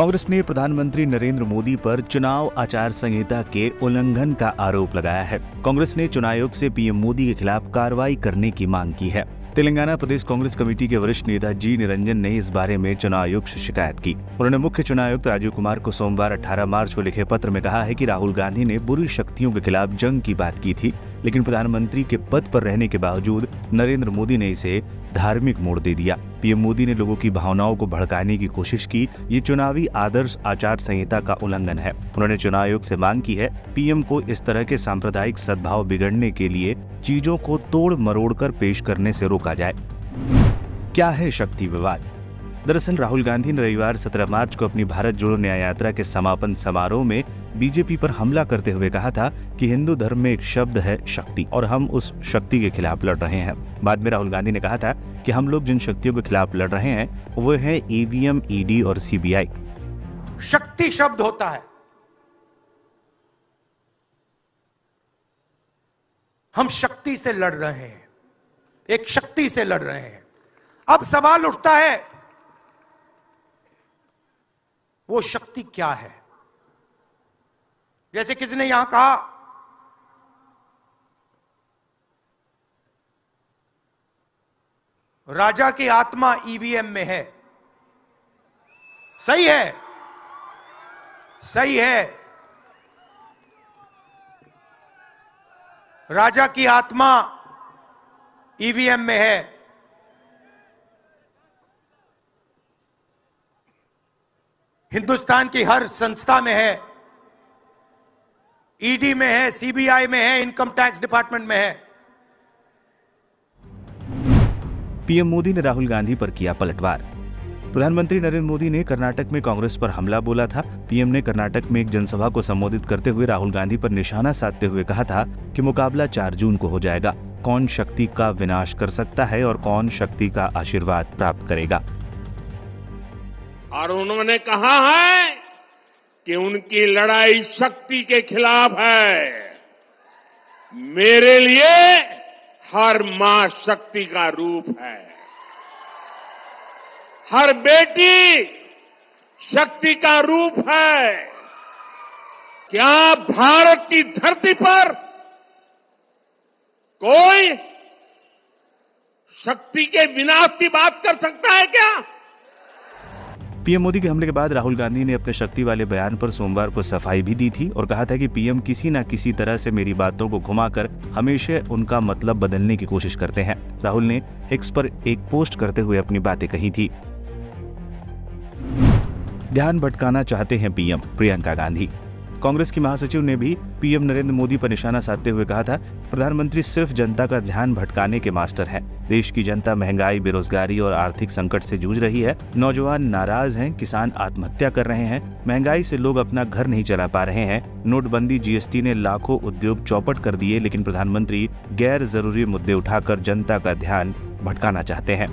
कांग्रेस ने प्रधानमंत्री नरेंद्र मोदी पर चुनाव आचार संहिता के उल्लंघन का आरोप लगाया है। कांग्रेस ने चुनाव आयोग से पीएम मोदी के खिलाफ कार्रवाई करने की मांग की है। तेलंगाना प्रदेश कांग्रेस कमेटी के वरिष्ठ नेता जी निरंजन ने इस बारे में चुनाव आयोग से शिकायत की। उन्होंने मुख्य चुनाव आयुक्त राजीव कुमार को सोमवार 18 मार्च को लिखे पत्र में कहा है कि राहुल गांधी ने बुरी शक्तियों के खिलाफ जंग की बात की थी, लेकिन प्रधानमंत्री के पद पर रहने के बावजूद नरेंद्र मोदी ने इसे धार्मिक मोड़ दे दिया। पीएम मोदी ने लोगों की भावनाओं को भड़काने की कोशिश की। ये चुनावी आदर्श आचार संहिता का उल्लंघन है। उन्होंने चुनाव आयोग से मांग की है पीएम को इस तरह के सांप्रदायिक सद्भाव बिगड़ने के लिए चीजों को तोड़ मरोड़ कर पेश करने से रोका जाए। क्या है शक्ति विवाद? दरअसल राहुल गांधी ने रविवार 17 मार्च को अपनी भारत जोड़ो न्याय यात्रा के समापन समारोह में बीजेपी पर हमला करते हुए कहा था कि हिंदू धर्म में एक शब्द है शक्ति और हम उस शक्ति के खिलाफ लड़ रहे हैं। बाद में राहुल गांधी ने कहा था कि हम लोग जिन शक्तियों के खिलाफ लड़ रहे हैं वो है ईवीएम, ईडी और सीबीआई। शक्ति शब्द होता है, हम शक्ति से लड़ रहे हैं, एक शक्ति से लड़ रहे हैं। अब सवाल उठता है वो शक्ति क्या है? जैसे किसी ने यहां कहा राजा की आत्मा ईवीएम में है। सही है, सही है। राजा की आत्मा ईवीएम में है। हिंदुस्तान की हर संस्था में है, ईडी में है, सीबीआई में है, इनकम टैक्स डिपार्टमेंट में है। पीएम मोदी ने राहुल गांधी पर किया पलटवार। प्रधानमंत्री नरेंद्र मोदी ने कर्नाटक में कांग्रेस पर हमला बोला था। पीएम ने कर्नाटक में एक जनसभा को संबोधित करते हुए राहुल गांधी पर निशाना साधते हुए कहा था कि मुकाबला 4 जून को हो जाएगा। कौन शक्ति का विनाश कर सकता है और कौन शक्ति का आशीर्वाद प्राप्त करेगा। और उन्होंने कहा है कि उनकी लड़ाई शक्ति के खिलाफ है। मेरे लिए हर मां शक्ति का रूप है, हर बेटी शक्ति का रूप है। क्या भारत की धरती पर कोई शक्ति के विनाश की बात कर सकता है क्या? पीएम मोदी के हमले के बाद राहुल गांधी ने अपने शक्ति वाले बयान पर सोमवार को सफाई भी दी थी और कहा था कि पीएम किसी न किसी तरह से मेरी बातों को घुमाकर हमेशा उनका मतलब बदलने की कोशिश करते हैं। राहुल ने एक्स पर एक पोस्ट करते हुए अपनी बातें कही थी। ध्यान भटकाना चाहते हैं पीएम, प्रियंका गांधी। कांग्रेस की महासचिव ने भी पीएम नरेंद्र मोदी पर निशाना साधते हुए कहा था प्रधानमंत्री सिर्फ जनता का ध्यान भटकाने के मास्टर हैं। देश की जनता महंगाई, बेरोजगारी और आर्थिक संकट से जूझ रही है। नौजवान नाराज हैं, किसान आत्महत्या कर रहे हैं, महंगाई से लोग अपना घर नहीं चला पा रहे हैं। नोटबंदी, जीएसटी ने लाखों उद्योग चौपट कर दिए, लेकिन प्रधानमंत्री गैर जरूरी मुद्दे उठाकर जनता का ध्यान भटकाना चाहते हैं।